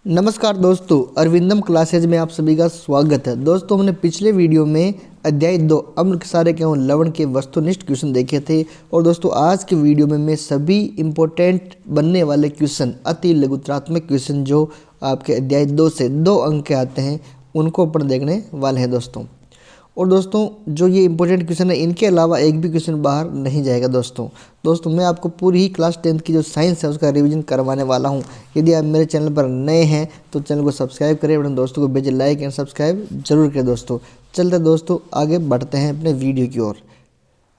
नमस्कार दोस्तों, अरविंदम क्लासेज में आप सभी का स्वागत है। दोस्तों, हमने पिछले वीडियो में अध्याय 2 अम्ल क्षारक एवं लवण के वस्तुनिष्ठ क्वेश्चन देखे थे। और दोस्तों, आज के वीडियो में मैं सभी इम्पोर्टेंट बनने वाले क्वेश्चन, अति लघुत्रात्मक क्वेश्चन जो आपके अध्याय 2 से 2 अंक के आते हैं, उनको अपन देखने वाले हैं दोस्तों। और दोस्तों, जो ये इंपॉर्टेंट क्वेश्चन है, इनके अलावा एक भी क्वेश्चन बाहर नहीं जाएगा दोस्तों मैं आपको पूरी ही क्लास 10th की जो साइंस है उसका रिवीजन करवाने वाला हूँ। यदि आप मेरे चैनल पर नए हैं तो चैनल को सब्सक्राइब करें, अपने दोस्तों को भेजें, लाइक एंड सब्सक्राइब जरूर करें दोस्तों। चलते दोस्तों आगे बढ़ते हैं अपने वीडियो की ओर।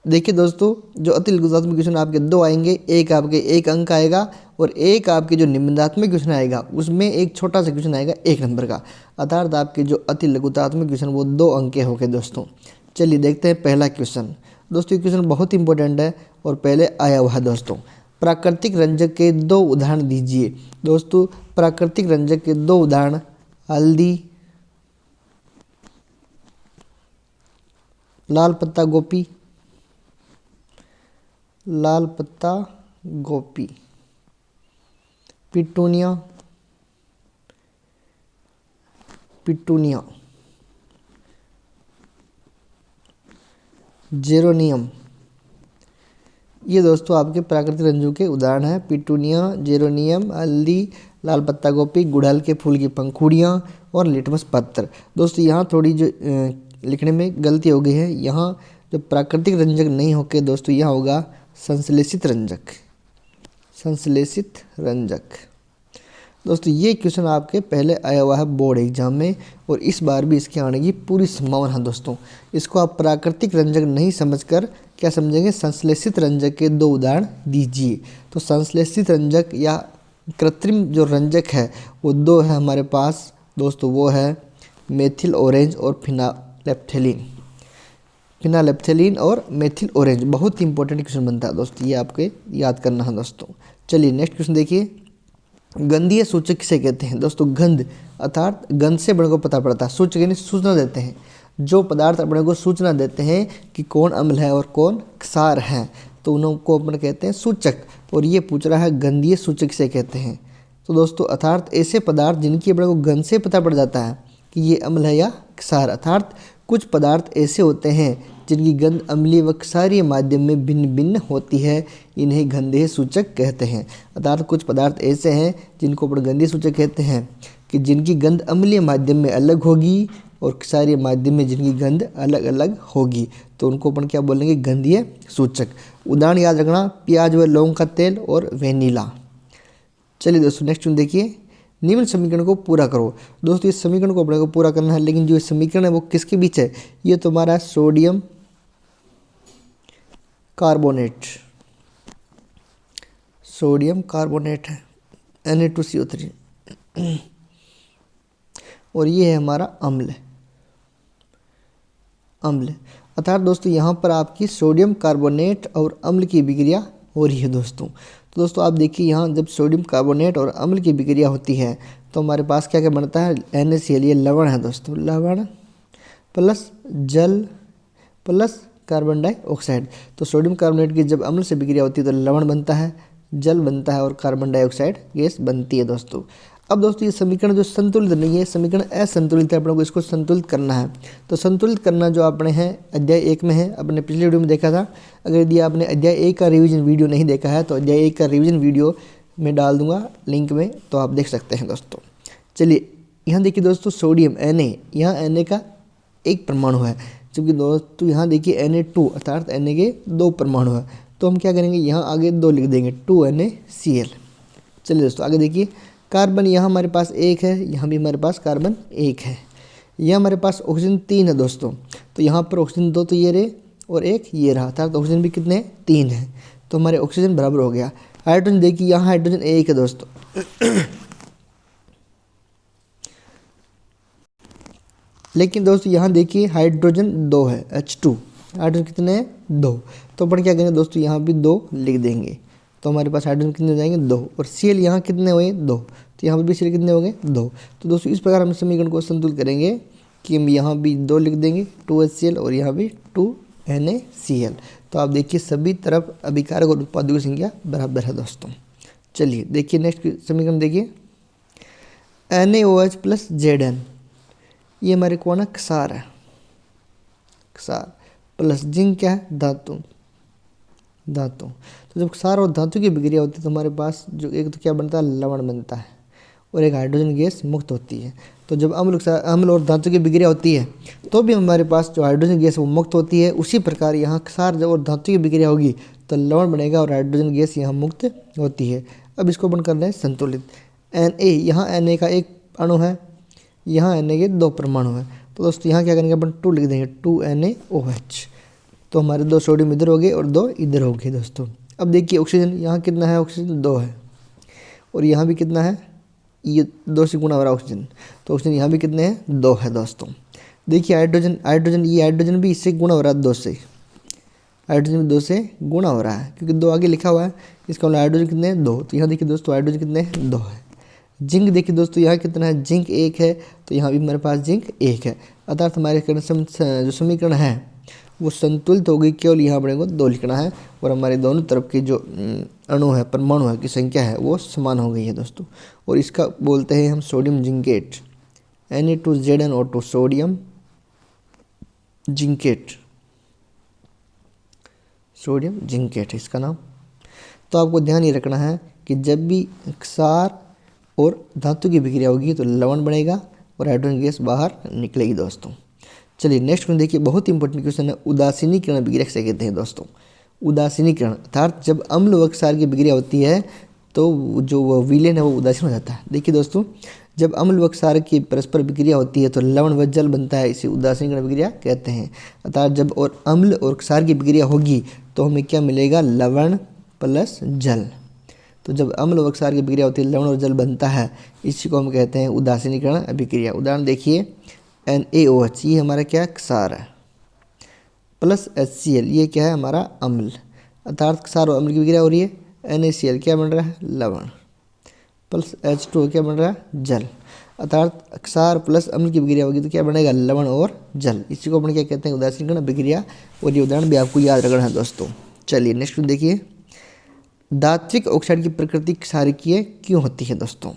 देखिए दोस्तों, जो अति लघुत्मक क्वेश्चन आपके 2 आएंगे, एक आपके 1 अंक आएगा और एक आपके जो निबंधात्मक क्वेश्चन आएगा उसमें एक छोटा सा क्वेश्चन आएगा 1 नंबर का। अर्थात आपके जो अति लघुत्मक क्वेश्चन वो 2 अंक के हो गए दोस्तों। चलिए देखते हैं पहला क्वेश्चन। दोस्तों, ये क्वेश्चन बहुत इंपॉर्टेंट है और पहले आया हुआ है दोस्तों। प्राकृतिक रंजक के 2 उदाहरण दीजिए। दोस्तों, प्राकृतिक रंजक के 2 उदाहरण हल्दी, लाल पत्ता गोभी, लाल पत्ता गोभी, पिटूनिया, पिटूनिया, जेरोनियम। ये दोस्तों आपके प्राकृतिक रंजों के उदाहरण हैं। पिटूनिया, जेरोनियम, हल्दी, लाल पत्ता गोभी, गुड़हल के फूल की पंखुड़ियाँ और लिटमस पत्र। दोस्तों, यहाँ थोड़ी जो लिखने में गलती हो गई है। यहाँ जो प्राकृतिक रंजक नहीं होके दोस्तों, यहाँ होगा संश्लेषित रंजक। संश्लेषित रंजक। दोस्तों, ये क्वेश्चन आपके पहले आया हुआ है बोर्ड एग्जाम में और इस बार भी इसके आने की पूरी संभावना है दोस्तों। इसको आप प्राकृतिक रंजक नहीं समझकर क्या समझेंगे, संश्लेषित रंजक के 2 उदाहरण दीजिए। तो संश्लेषित रंजक या कृत्रिम जो रंजक है वो 2 है हमारे पास दोस्तों। वो है मेथिल ऑरेंज और फिनालेप्थेलिन। फिनालेप्थेलिन और मेथिल ऑरेंज बहुत ही इंपॉर्टेंट क्वेश्चन बनता है दोस्तों, ये आपके याद करना है दोस्तों। चलिए नेक्स्ट क्वेश्चन देखिए। गंधीय सूचक किसे कहते हैं? दोस्तों, गंध अर्थात गंध से अपने को पता पड़ता है। सूचक यानी सूचना देते हैं, जो पदार्थ अपने को सूचना देते हैं कि कौन अम्ल है और कौन क्षार है, तो उनको अपन कहते हैं सूचक। और ये पूछ रहा है गंधीय सूचक किसे कहते हैं। तो दोस्तों, अर्थात ऐसे पदार्थ जिनकी अपने को गंध से पता पड़ जाता है कि ये अम्ल है या क्षार। अर्थात कुछ पदार्थ ऐसे होते हैं जिनकी गंध अम्लीय व क्षारीय माध्यम में भिन्न भिन्न होती है, इन्हें गंधीय सूचक कहते हैं। अर्थात कुछ पदार्थ ऐसे हैं जिनको अपन गंधीय सूचक कहते हैं कि जिनकी गंध अम्लीय माध्यम में अलग होगी और क्षारीय माध्यम में जिनकी गंध अलग अलग होगी, तो उनको अपन क्या बोलेंगे, गंधीय सूचक। उदाहरण याद रखना, प्याज व लौंग का तेल और वेनिला। चलिए दोस्तों नेक्स्ट देखिए। निम्न समीकरण को पूरा करो। दोस्तों, इस समीकरण को अपने को पूरा करना है, लेकिन जो समीकरण है वो किसके बीच है? ये तुम्हारा सोडियम कार्बोनेट, सोडियम कार्बोनेट है Na2CO3 और ये है हमारा अम्ल। अर्थात दोस्तों यहाँ पर आपकी सोडियम कार्बोनेट और अम्ल की विक्रिया हो रही है दोस्तों। तो दोस्तों आप देखिए, यहाँ जब सोडियम कार्बोनेट और अम्ल की विक्रिया होती है तो हमारे पास क्या क्या बनता है, NaCl, ये लवण है दोस्तों। लवण प्लस जल प्लस कार्बन डाइऑक्साइड। तो सोडियम कार्बोनेट की जब अम्ल से विक्रिया होती है तो लवण बनता है, जल बनता है और कार्बन डाइऑक्साइड गैस बनती है दोस्तों। अब दोस्तों, ये समीकरण जो संतुलित नहीं है, समीकरण असंतुलित है, अपने को इसको संतुलित करना है। तो संतुलित करना जो आपने है अध्याय 1 में है, अपने पिछले वीडियो में देखा था। अगर यदि आपने अध्याय 1 का रिवीजन वीडियो नहीं देखा है तो अध्याय 1 का रिवीजन वीडियो मैं डाल दूंगा लिंक में, तो आप देख सकते हैं दोस्तों। चलिए यहाँ देखिए दोस्तों, सोडियम Na, यहाँ Na का 1 परमाणु है, जबकि दोस्तों यहाँ देखिए Na2 अर्थात Na के 2 परमाणु है। तो हम क्या करेंगे, यहाँ आगे 2 लिख देंगे, 2NaCl। चलिए दोस्तों आगे देखिए। कार्बन यहाँ हमारे पास 1 है, यहाँ भी हमारे पास कार्बन 1 है। यहाँ हमारे पास ऑक्सीजन 3 है दोस्तों। तो यहाँ पर ऑक्सीजन 2 तो ये रहे और 1 ये रहा, अर्थात ऑक्सीजन भी कितने 3 है। तो हमारे ऑक्सीजन बराबर हो गया। हाइड्रोजन देखिए, यहाँ हाइड्रोजन 1 है दोस्तों लेकिन दोस्तों यहाँ देखिए हाइड्रोजन 2 है, H2। हाइड्रोजन कितने हैं, 2। तो अपन क्या करेंगे दोस्तों, यहाँ भी 2 लिख देंगे। तो हमारे पास हाइड्रोजन कितने हो जाएंगे, 2। और Cl यहाँ कितने हुए, 2। तो यहाँ पर भी Cl कितने हो गए, 2। तो दोस्तों इस प्रकार हम समीकरण को संतुलित करेंगे कि हम यहाँ भी 2 लिख देंगे, 2HCl, और यहाँ भी 2NaCl। तो आप देखिए सभी तरफ अभिकारक और उत्पादक की संख्या बराबर है दोस्तों। चलिए देखिए नेक्स्ट समीकरण देखिए। NaOH प्लस Zn, ये हमारे कौन है, क्षार है, क्षार प्लस जिंक क्या है, धातु, धातु। तो जब क्षार और धातु की विक्रिया होती है तो हमारे पास जो एक तो क्या बनता है, लवण बनता है और एक हाइड्रोजन गैस मुक्त होती है। तो जब अम्ल और धातु की विक्रिया होती है तो भी हमारे पास जो हाइड्रोजन गैस वो मुक्त होती है। उसी प्रकार यहाँ क्षार जब और धातु की विक्रिया होगी तो लवण बनेगा और हाइड्रोजन गैस यहाँ मुक्त होती है। अब इसको अपन कर रहे हैं संतुलित। Na, यहाँ Na का एक अणु है, यहाँ Na के 2 परमाणु हैं। तो दोस्तों यहाँ क्या करेंगे अपन 2 लिख देंगे, 2NaOH। तो हमारे 2 सोडियम इधर हो गए और 2 इधर हो गए दोस्तों। अब देखिए ऑक्सीजन यहाँ कितना है, ऑक्सीजन 2 है और यहाँ भी कितना है, ये 2 से गुणा हो रहा है ऑक्सीजन, तो ऑक्सीजन यहाँ भी कितने हैं, 2 है दोस्तों। देखिए हाइड्रोजन, ये हाइड्रोजन भी इससे गुणा हो रहा है 2 से, हाइड्रोजन 2 से गुणा हो रहा है क्योंकि 2 आगे लिखा हुआ है। इसका मतलब हाइड्रोजन कितने हैं, 2। तो यहाँ देखिए दोस्तों हाइड्रोजन कितने हैं, 2 है। जिंक देखिए दोस्तों यहाँ कितना है, जिंक 1 है, तो यहाँ भी हमारे पास जिंक 1 है। अर्थात हमारे जो समीकरण है वो संतुलित हो गई, केवल यहाँ अपने को 2 लिखना है और हमारे दोनों तरफ के जो अणु है, परमाणु है की संख्या है वो समान हो गई है दोस्तों। और इसका बोलते हैं हम sodium zincate, Na2ZnO2 sodium zincate, sodium zincate है इसका नाम। तो आपको ध्यान ये रखना है कि जब भी क्षार और धातु की विक्रिया होगी तो लवण बनेगा और हाइड्रोजन गैस बाहर निकलेगी दोस्तों। चलिए नेक्स्ट क्वेश्चन देखिए, बहुत इंपॉर्टेंट क्वेश्चन है, उदासीनीकरण विक्रिया किसे कहते हैं दोस्तों। उदासीनीकरण अर्थात जब अम्ल व क्षार की विक्रिया होती है तो जो वो विलयन है वो उदासीन हो जाता है। देखिए दोस्तों, जब अम्ल व क्षार की परस्पर विक्रिया होती है तो लवण व जल बनता है, इसे उदासीनीकरण विक्रिया कहते हैं। अर्थात जब और अम्ल और क्षार की विक्रिया होगी तो हमें क्या मिलेगा, लवण प्लस जल। तो जब अम्ल व क्षार की विक्रिया होती है लवण और जल बनता है, इसी को हम कहते हैं उदासीनीकरण विक्रिया। उदाहरण देखिए NaOH, ये हमारा क्या क्षार है, प्लस HCl, ये क्या है हमारा अम्ल। अर्थात क्षार और अम्ल की विक्रिया हो रही है, NaCl क्या बन रहा है, लवण, प्लस H2O क्या बन रहा है, जल। अर्थात क्षार प्लस अम्ल की विक्रिया होगी तो क्या बनेगा, लवण और जल। इसी को अपन क्या कहते हैं, उदासीनीकरण विक्रिया। और ये उदाहरण भी आपको याद रखना है दोस्तों। चलिए नेक्स्ट देखिए, धात्विक ऑक्साइड की प्रकृति क्षारकीय क्यों होती है दोस्तों।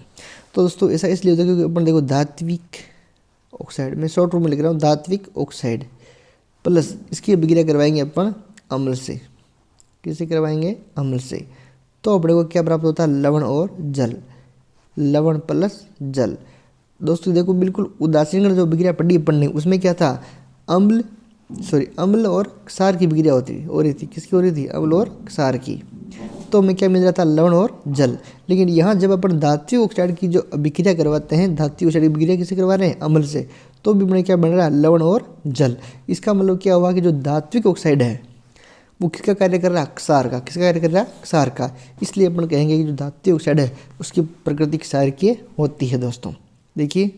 तो दोस्तों ऐसा इसलिए होता है क्योंकि अपन देखो धात्विक ऑक्साइड, मैं शॉर्ट रूप में लिख रहा हूँ, धात्विक ऑक्साइड प्लस इसकी विक्रिया करवाएंगे अपन अम्ल से। किससे करवाएंगे, अम्ल से। तो अपने को क्या प्राप्त होता है, लवण और जल, लवण प्लस जल। दोस्तों देखो बिल्कुल उदासीनीकरण जो विक्रिया पढ़ी अपन ने उसमें क्या था, अम्ल और क्षार की विक्रिया हो रही थी। किसकी हो रही थी, अम्ल और क्षार की। तो हमें क्या मिल रहा था, लवण और जल। लेकिन यहाँ जब अपन धात्विक ऑक्साइड की जो विक्रिया करवाते हैं, धात्विक ऑक्साइड की विक्रिया किससे करवा रहे हैं, अम्ल से, तो भी अपने क्या बन रहा है, लवण और जल। इसका मतलब क्या हुआ कि जो धात्विक ऑक्साइड है वो किसका कार्य कर रहा है, क्षार का। किसका कार्य कर रहा है, क्षार का। इसलिए अपन कहेंगे कि जो धात्विक ऑक्साइड है उसकी प्रकृति क्षारकीय होती है दोस्तों। देखिए,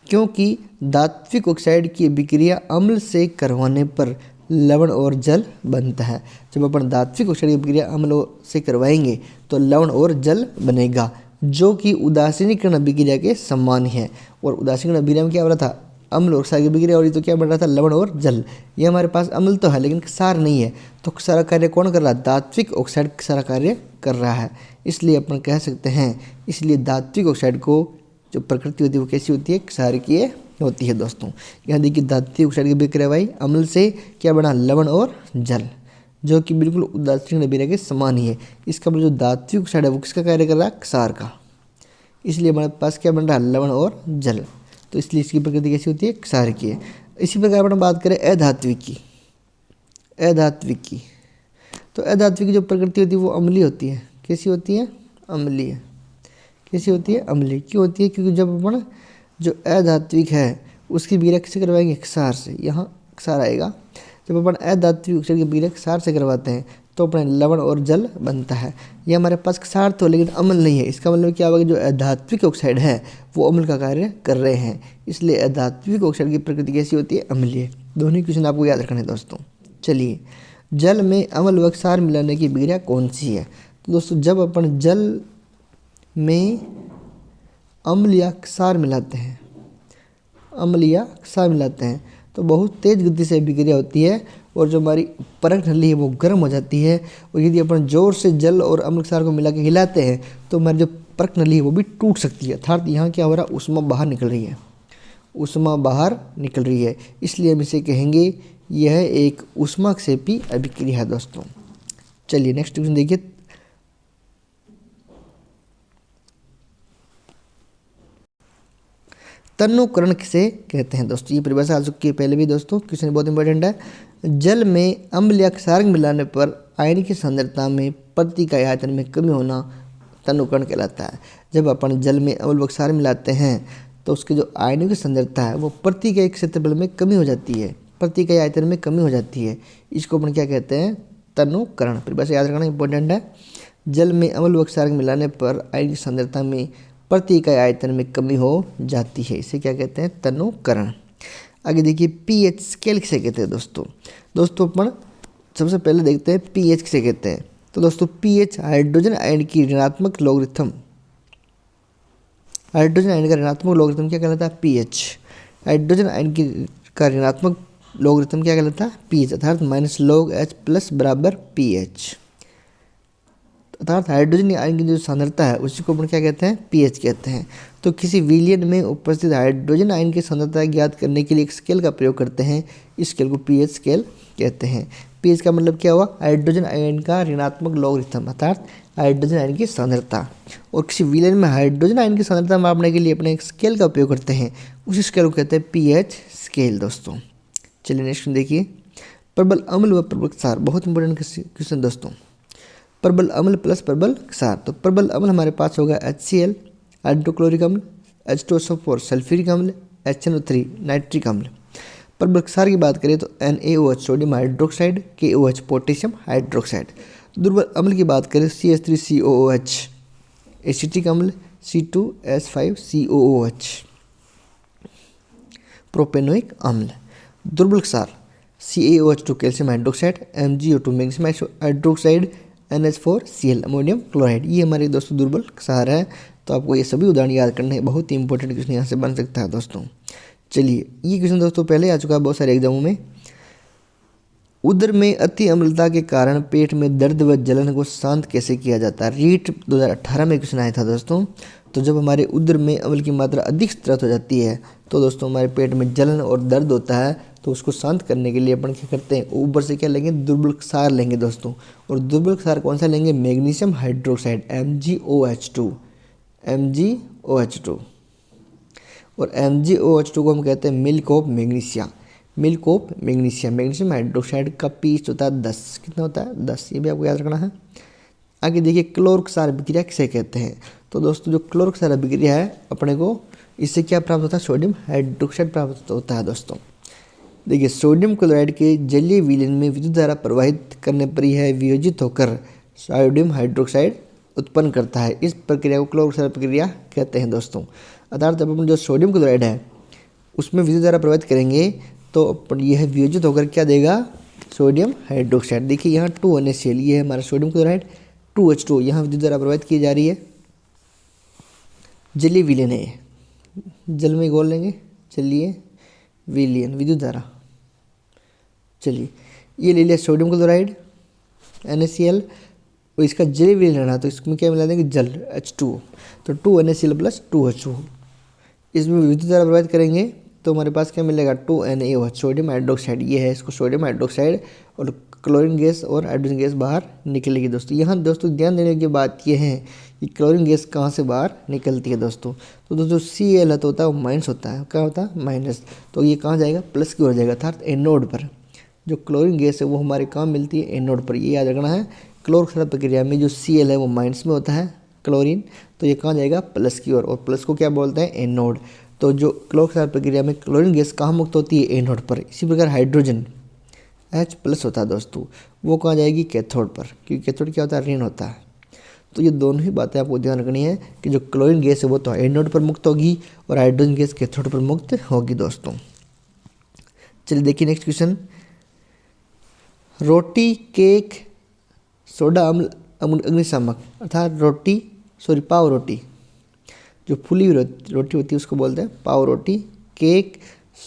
क्योंकि धात्विक ऑक्साइड की विक्रिया अम्ल से करवाने पर लवण और जल बनता है। जब अपन धात्विक ऑक्साइड की विक्रिया अम्ल से करवाएंगे तो लवण और जल बनेगा, जो कि उदासीनीकरण विक्रिया के समान है। और उदासीनीकरण विक्रिया में क्या हो रहा था, अम्ल और क्षार की विक्रिया हो रही तो क्या बन रहा था, लवण और जल। ये हमारे पास अम्ल तो है लेकिन क्षार नहीं है, तो क्षार कार्य कौन कर रहा है, धात्विक ऑक्साइड क्षार कार्य कर रहा है। इसलिए अपन कह सकते हैं, इसलिए धात्विक ऑक्साइड को जो प्रकृति होती है वो कैसी होती है, क्षारकीय होती है दोस्तों। यहाँ देखिए धात्विक ऑक्साइड की विक्रिया भाई अम्ल से क्या बना, लवण और जल, जो कि बिल्कुल उदासीनीकरण विक्रिया के समान ही है। इसका मतलब जो धात्विक ऑक्साइड है वो किसका कार्य कर रहा है, क्षार का। इसलिए हमारे पास क्या बन रहा है, लवण और जल। तो इसलिए इसकी प्रकृति कैसी होती है, क्षारकीय। इसी प्रकार अपन बात करें अधात्विक की, तो अधात्विक की जो प्रकृति होती है वो अम्लीय होती है। कैसी होती है, अम्लीय। कैसी होती है, अम्लीय। क्यों होती है, क्योंकि जब अपन जो अधात्विक है उसकी विक्रिया किससे करवाएंगे, क्षार से। यहाँ क्षार आएगा। जब अपन अधात्विक ऑक्साइड की विक्रिया क्षार से करवाते हैं तो अपने लवण और जल बनता है। ये हमारे पास क्षार तो लेकिन अम्ल नहीं है। इसका मतलब क्या होगा, जो अधात्विक ऑक्साइड है वो अम्ल का कार्य कर रहे हैं। इसलिए अधात्विक ऑक्साइड की प्रकृति कैसी होती है, अम्लीय। दोनों क्वेश्चन आपको याद रखना है दोस्तों। चलिए, जल में अम्ल व क्षार मिलाने की विक्रिया कौन सी है। तो दोस्तों जब अपन जल में अम्ल या क्षार मिलाते हैं, अम्ल या क्षार मिलाते हैं तो बहुत तेज़ गति से विक्रिया होती है और जो हमारी परख नली है वो गर्म हो जाती है। और यदि अपन जोर से जल और अम्ल क्षार को मिला के हिलाते हैं तो हमारी जो संपर्क नली है वो भी टूट सकती है, अर्थात यहाँ क्या हो रहा है, ऊष्मा बाहर निकल रही है, ऊष्मा बाहर निकल रही है, इसलिए हम इसे कहेंगे यह एक ऊष्माक्षेपी अभिक्रिया है दोस्तों। चलिए नेक्स्ट क्वेश्चन देखिए। तन्नुकरण किसे कहते हैं दोस्तों, ये परिभाषा आ चुकी है पहले भी दोस्तों, क्वेश्चन बहुत इंपॉर्टेंट है। जल में अम्ल या क्षारक मिलाने पर आयन की सांद्रता में प्रति इकाई आयतन में कमी होना तन्नुकरण कहलाता है। जब अपन जल में अम्ल व क्षार मिलाते हैं तो उसके जो आयनों की सांद्रता है वो प्रति इकाई क्षेत्रफल में कमी हो जाती है, प्रति इकाई आयतन में कमी हो जाती है, इसको अपन क्या कहते हैं, तन्नुकरण। परिभाषा याद रखना इंपॉर्टेंट है। जल में अम्ल व क्षारक मिलाने पर आयन की सांद्रता में प्रति इकाई आयतन में कमी हो जाती है, इसे क्या कहते हैं, तन्नुकरण। आगे देखिए पीएच स्केल किसे कहते हैं दोस्तों अपन सबसे पहले देखते हैं पीएच किसे कहते हैं। तो दोस्तों पीएच हाइड्रोजन आयन की ऋणात्मक लॉगरिथम, हाइड्रोजन आयन का ऋणात्मक लॉगरिथम क्या कहलाता है, पीएच। हाइड्रोजन आयन की का ऋणात्मक लॉगरिथम क्या कहलाता है, पीएच, अर्थात -log H प्लस बराबर पीएच, अर्थात हाइड्रोजन आयन की जो सांद्रता है उसी को अपन क्या कहते हैं, पीएच कहते हैं। तो किसी विलयन में उपस्थित हाइड्रोजन आयन की सांद्रता ज्ञात करने के लिए एक स्केल का प्रयोग करते हैं, इस स्केल को पीएच स्केल कहते हैं। पीएच का मतलब क्या हुआ, हाइड्रोजन आयन का ऋणात्मक लॉगरिथम, अर्थात हाइड्रोजन आयन की सांद्रता। और किसी विलयन में हाइड्रोजन आयन की सांद्रता मापने के लिए अपने एक स्केल का उपयोग करते हैं, उसी स्केल को कहते हैं पीएच स्केल दोस्तों। चलिए नेक्स्ट देखिए, प्रबल अम्ल व प्रबल क्षार, बहुत इंपॉर्टेंट क्वेश्चन दोस्तों। प्रबल अम्ल प्लस प्रबल क्षार, तो प्रबल अम्ल हमारे पास होगा HCl हाइड्रोक्लोरिक अम्ल, H2SO4 सल्फ्यूरिक अम्ल, HNO3 नाइट्रिक अम्ल। प्रबल क्षार की बात करें तो NaOH sodium hydroxide, KOH potassium hydroxide. दुर्बल अम्ल की बात करें CH3COOH एसिटिक अम्ल, C2H5COOH प्रोपेनोइक अम्ल। दुर्बल क्षार CaOH2 calcium hydroxide, MgO2 magnesium hydroxide, NH4Cl ammonium chloride. ये हमारे दोस्तों दुर्बल क्षार है। तो आपको ये सभी उदाहरण याद करने हैं, बहुत ही इंपॉर्टेंट क्वेश्चन यहाँ से बन सकता है दोस्तों। चलिए ये क्वेश्चन दोस्तों पहले आ चुका है बहुत सारे एग्जामों में। उदर में अति अम्लता के कारण पेट में दर्द व जलन को शांत कैसे किया जाता है, रीट 2018 में क्वेश्चन आया था दोस्तों। तो जब हमारे उदर में अम्ल की मात्रा अधिक स्थिरत हो जाती है तो दोस्तों हमारे पेट में जलन और दर्द होता है, तो उसको शांत करने के लिए अपन क्या करते हैं, ऊपर से क्या लेंगे, दुर्बल क्षार लेंगे दोस्तों। और दुर्बल क्षार कौन सा लेंगे, मैग्नीशियम हाइड्रोक्साइड MgOH2, MgOH2। और MgOH2 को हम कहते हैं milk of magnesia, milk of magnesia. Magnesium hydroxide का pH होता है 10, कितना होता है 10, ये भी आपको याद रखना है। आगे देखिए क्लोर क्षार अभिक्रिया किसे कहते हैं। तो दोस्तों जो क्लोर क्षार अभिक्रिया है अपने को इससे क्या प्राप्त होता है, सोडियम हाइड्रोक्साइड प्राप्त होता है दोस्तों। देखिए सोडियम क्लोराइड के जलीय विलयन में विद्युत धारा प्रवाहित करने पर यह वियोजित होकर सोडियम हाइड्रोक्साइड उत्पन्न करता है, इस प्रक्रिया को क्लोर क्षार प्रक्रिया कहते हैं दोस्तों। अर्थात जब अपन जो सोडियम क्लोराइड है उसमें विद्युत धारा प्रवाहित करेंगे तो अपन यह वियोजित होकर क्या देगा, सोडियम हाइड्रोक्साइड। देखिए यहाँ 2NaCl, ये है हमारा सोडियम क्लोराइड, 2H2 यहाँ विद्युत धारा प्रवाहित की जा रही है, जलीय विलयन है, जल में घोल लेंगे, चलिए विलयन विद्युत धारा। चलिए ये ले लिया सोडियम क्लोराइड NaCl, और इसका जलीय विलयन लेना तो इसमें क्या मिला देंगे, जल H2, तो 2NaCl प्लस 2H2, इसमें विद्युत धारा प्रवाहित करेंगे तो हमारे पास क्या मिलेगा, 2NaOH सोडियम हाइड्रोक्साइड, ये है इसको सोडियम हाइड्रोक्साइड, और क्लोरीन गैस और हाइड्रोजन गैस बाहर निकलेगी दोस्तों। यहाँ दोस्तों ध्यान देने की बात यह है कि क्लोरीन गैस कहाँ से बाहर निकलती है दोस्तों। तो दोस्तों Cl तो होता है वो माइनस होता है, क्या होता है माइनस, तो ये कहाँ जाएगा, प्लस की ओर जाएगा, अर्थात एनोड पर। जो क्लोरीन गैस है वो हमारे कहाँ मिलती है, एनोड पर, ये याद रखना है। क्लोर क्षार प्रक्रिया में जो Cl है वो माइनस में होता है क्लोरीन, तो ये कहाँ जाएगा, प्लस की ओर, और प्लस को क्या बोलते हैं, एनोड। तो जो क्लोर क्षार प्रक्रिया में क्लोरीन गैस कहाँ मुक्त होती है, एनोड पर। इसी प्रकार हाइड्रोजन H प्लस होता है दोस्तों, वो कहाँ जाएगी, कैथोड पर, क्योंकि कैथोड क्या होता है, ऋण होता है। तो ये दोनों ही बातें आपको ध्यान रखनी है कि जो क्लोरीन गैस है वो तो एनोड पर मुक्त होगी और हाइड्रोजन गैस कैथोड पर मुक्त होगी दोस्तों। चलिए देखिए नेक्स्ट क्वेश्चन, रोटी, केक, सोडा अम्ल, अग्निशामक, अर्थात पाव रोटी, जो फूली हुई रोटी होती है उसको बोलते हैं पाव रोटी, केक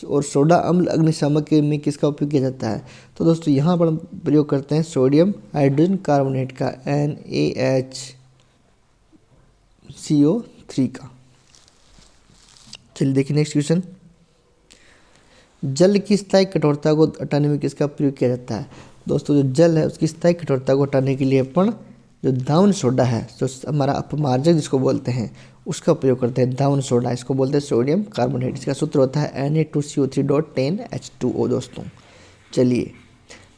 और सोडा अम्ल अग्निशामक में किसका उपयोग किया जाता है। तो दोस्तों यहाँ पर हम प्रयोग करते हैं सोडियम हाइड्रोजन कार्बोनेट का, NaHCl CO3 का। चलिए देखिए नेक्स्ट क्वेश्चन। जल की स्थायी कठोरता को हटाने में किसका प्रयोग किया जाता है? दोस्तों जो जल है उसकी स्थायी कठोरता को हटाने के लिए अपन जो दाउन सोडा है, जो हमारा अपमार्जक जिसको बोलते हैं, उसका प्रयोग करते हैं। दाउन सोडा, इसको बोलते हैं सोडियम कार्बोनेट। इसका सूत्र होता है Na2CO3.10H2O दोस्तों। चलिए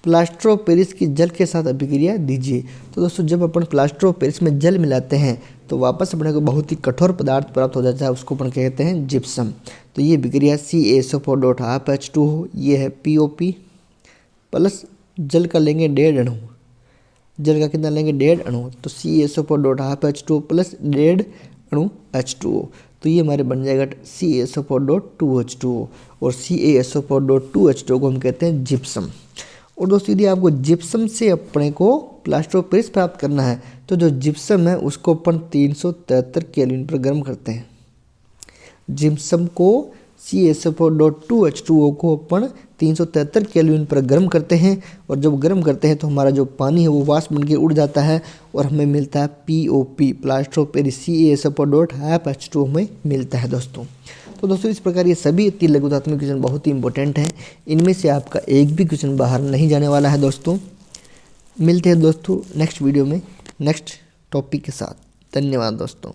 प्लास्टर ऑफ पेरिस की जल के साथ अभिक्रिया दीजिए। तो दोस्तों जब अपन प्लास्टर ऑफ पेरिस में जल मिलाते हैं तो वापस अपने को बहुत ही कठोर पदार्थ प्राप्त हो जाता है, उसको अपन कहते हैं जिप्सम। तो ये अभिक्रिया CaSO4.12H2O, ये है POP प्लस जल का लेंगे 1.5 अणु। जल का कितना लेंगे? 1.5 अणु। तो CaSO4.12H2O प्लस 1.5 अणु H2O। तो ये हमारे बन जाएगा CaSO4.2H2O, और CaSO4.2H2O को हम कहते हैं जिप्सम। और दोस्तों यदि आपको जिप्सम से अपने को प्लास्टर ऑफ पेरिस प्राप्त करना है तो जो जिप्सम है उसको अपन 373 केल्विन पर गर्म करते हैं। जिप्सम को CaSO4.2H2O को अपन 373 केल्विन पर गर्म करते हैं, और जब गर्म करते हैं तो हमारा जो पानी है वो वाष्प बन के उड़ जाता है और हमें मिलता है POP plaster of Paris. CaSO4.2H2O हमें मिलता है दोस्तों। तो दोस्तों इस प्रकार ये सभी 3 लघुतात्मक क्वेश्चन बहुत ही इंपॉर्टेंट हैं। इनमें से आपका एक भी क्वेश्चन बाहर नहीं जाने वाला है दोस्तों। मिलते हैं दोस्तों नेक्स्ट वीडियो में नेक्स्ट टॉपिक के साथ। धन्यवाद दोस्तों।